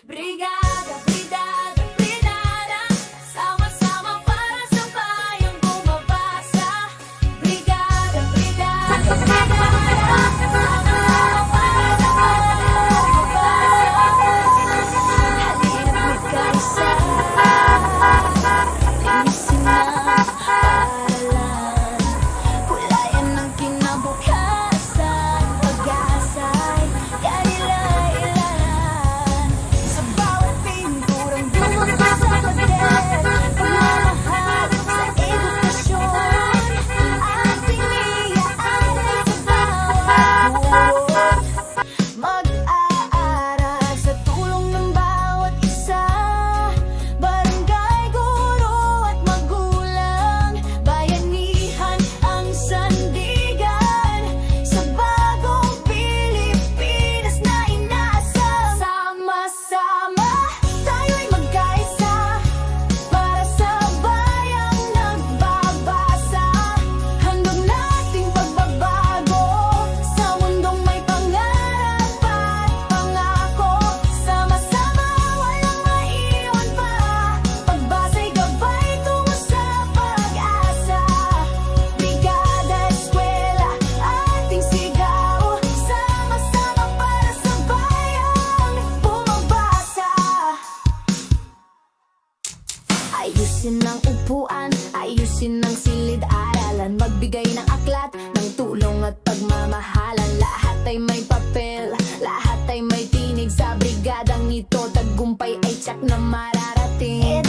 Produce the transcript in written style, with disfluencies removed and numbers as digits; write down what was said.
Brigada, brigada, brigada, sama-sama para sa bayang bumabasa. Brigada, brigada, brigada, sama-sama para sa bayang bumabasa. Halina't magkaisa, linisin ang paaralan, kulayan ng kinabukasan, pag-asa'y kanila-ilahan. Sa bawat pinturang dumagdag sa pader, pagmamahal sa edukasyon, ating iaalay sa bawat guro. Mag-aaral sa tulong ng bawat isa, barangay, guro at magulang, bayanihan ang sandigan sa bagong Pilipinas na inaasam. Sama-sama tayo'y magkaisa para sa bayang nagbabasa. Handog nating pagbabago sa mundong may pangarap at pangako. Sama-sama walang maiwan pa, pagbasa'y gabay tungo sa pag-asa. Brigada, eskwela, ating sigaw, sama-sama para sa bayang bumabasa. Ayusin ang upuan, ayusin ang silid-aralan, magbigay ng aklat, ng tulong at pagmamahalan. Lahat ay may papel, lahat ay may tinig. Sa brigadang ito, tagumpay ay tiyak na mararating.